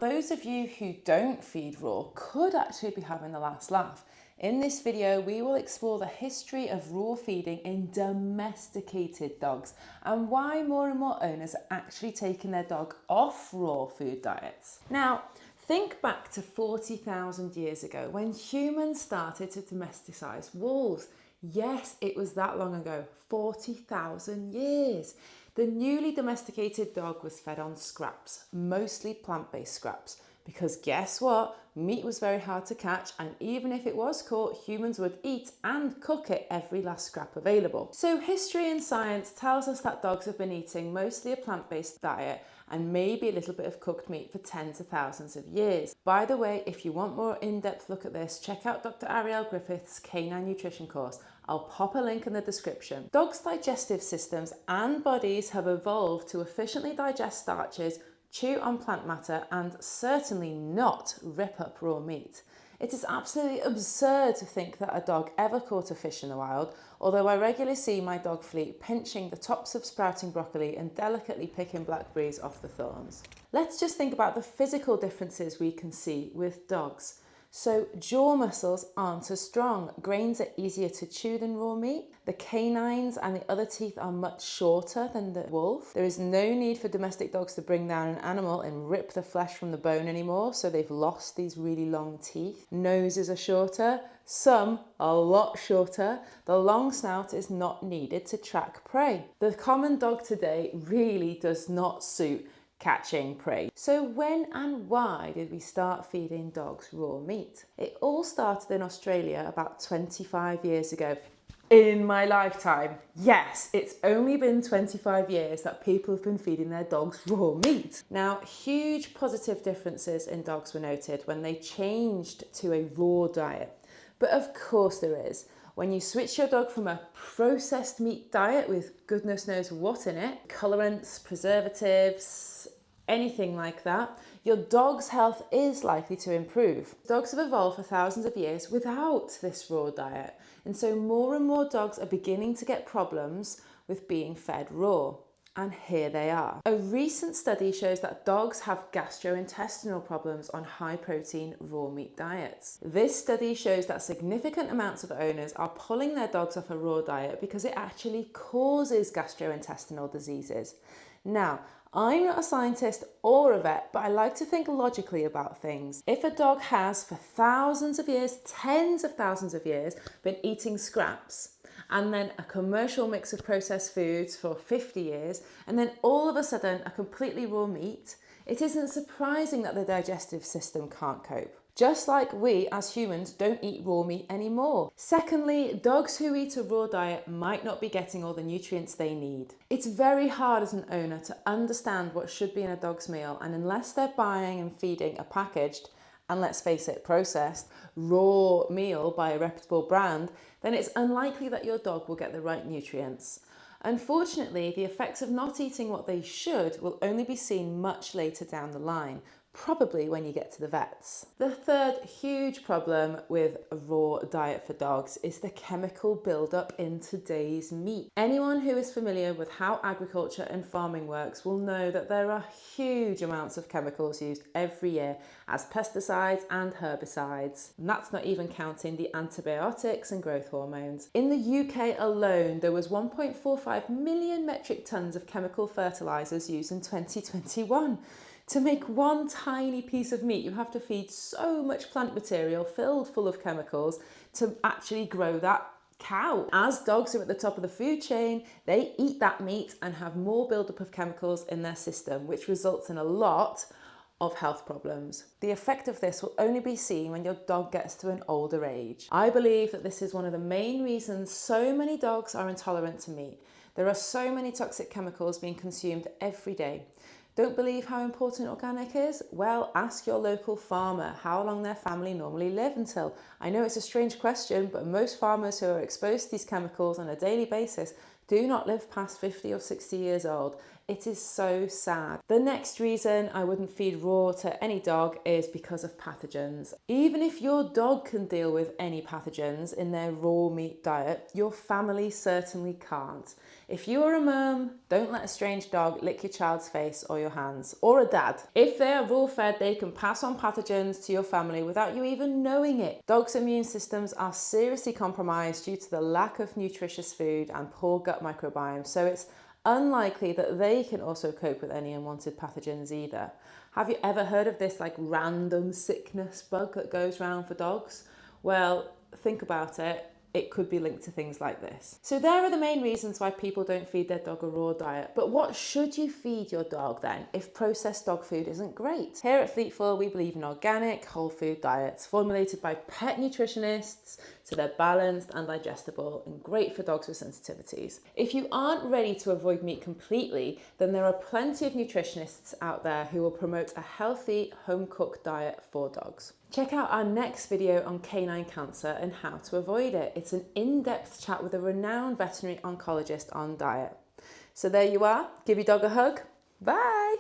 Those of you who don't feed raw could actually be having the last laugh. In this video, we will explore the history of raw feeding in domesticated dogs and why more and more owners are actually taking their dog off raw food diets. Now, think back to 40,000 years ago when humans started to domesticize wolves. Yes, it was that long ago, 40,000 years. The newly domesticated dog was fed on scraps, mostly plant-based scraps, because guess what? Meat was very hard to catch, and even if it was caught, humans would eat and cook it every last scrap available. So history and science tells us that dogs have been eating mostly a plant-based diet and maybe a little bit of cooked meat for tens of thousands of years. By the way, if you want more in-depth look at this, check out Dr. Ariel Griffith's Canine Nutrition course. I'll pop a link in the description. Dogs' digestive systems and bodies have evolved to efficiently digest starches, chew on plant matter, and certainly not rip up raw meat. It is absolutely absurd to think that a dog ever caught a fish in the wild, although I regularly see my dog Fleet pinching the tops of sprouting broccoli and delicately picking blackberries off the thorns. Let's just think about the physical differences we can see with dogs. So jaw muscles aren't as strong. Grains are easier to chew than raw meat. The canines and the other teeth are much shorter than the wolf. There is no need for domestic dogs to bring down an animal and rip the flesh from the bone anymore, so they've lost these really long teeth. Noses are shorter, some a lot shorter. The long snout is not needed to track prey. The common dog today really does not suit catching prey. So when and why did we start feeding dogs raw meat? It all started in Australia about 25 years ago. In my lifetime. Yes, it's only been 25 years that people have been feeding their dogs raw meat. Now, huge positive differences in dogs were noted when they changed to a raw diet. But of course there is. When you switch your dog from a processed meat diet with goodness knows what in it, colorants, preservatives, anything like that, your dog's health is likely to improve. Dogs have evolved for thousands of years without this raw diet, and so more and more dogs are beginning to get problems with being fed raw. And here they are. A recent study shows that dogs have gastrointestinal problems on high protein raw meat diets. This study shows that significant amounts of owners are pulling their dogs off a raw diet because it actually causes gastrointestinal diseases. Now, I'm not a scientist or a vet, but I like to think logically about things. If a dog has for thousands of years, tens of thousands of years, been eating scraps, and then a commercial mix of processed foods for 50 years, and then all of a sudden a completely raw meat, it isn't surprising that the digestive system can't cope. Just like we as humans don't eat raw meat anymore. Secondly, dogs who eat a raw diet might not be getting all the nutrients they need. It's very hard as an owner to understand what should be in a dog's meal, and unless they're buying and feeding a packaged, and let's face it, processed, raw meal by a reputable brand, then it's unlikely that your dog will get the right nutrients. Unfortunately, the effects of not eating what they should will only be seen much later down the line, probably when you get to the vets. The third huge problem with a raw diet for dogs is the chemical buildup in today's meat. Anyone who is familiar with how agriculture and farming works will know that there are huge amounts of chemicals used every year as pesticides and herbicides. And that's not even counting the antibiotics and growth hormones. In the UK alone, there was 1.45 million metric tons of chemical fertilizers used in 2021. To make one tiny piece of meat, you have to feed so much plant material filled full of chemicals to actually grow that cow. As dogs are at the top of the food chain, they eat that meat and have more buildup of chemicals in their system, which results in a lot of health problems. The effect of this will only be seen when your dog gets to an older age. I believe that this is one of the main reasons so many dogs are intolerant to meat. There are so many toxic chemicals being consumed every day. Don't believe how important organic is? Well, ask your local farmer how long their family normally live until. I know it's a strange question, but most farmers who are exposed to these chemicals on a daily basis do not live past 50 or 60 years old. It is so sad. The next reason I wouldn't feed raw to any dog is because of pathogens. Even if your dog can deal with any pathogens in their raw meat diet, your family certainly can't. If you are a mum, don't let a strange dog lick your child's face or your hands, or a dad. If they are raw fed, they can pass on pathogens to your family without you even knowing it. Dogs' immune systems are seriously compromised due to the lack of nutritious food and poor gut microbiome, so it's unlikely that they can also cope with any unwanted pathogens either. Have you ever heard of this random sickness bug that goes around for dogs? Well, think about it. It could be linked to things like this. So there are the main reasons why people don't feed their dog a raw diet. But what should you feed your dog then if processed dog food isn't great? Here at Fleetful, we believe in organic, whole food diets formulated by pet nutritionists so they're balanced and digestible and great for dogs with sensitivities. If you aren't ready to avoid meat completely, then there are plenty of nutritionists out there who will promote a healthy home-cooked diet for dogs. Check out our next video on canine cancer and how to avoid it. It's an in-depth chat with a renowned veterinary oncologist on diet. So there you are. Give your dog a hug. Bye.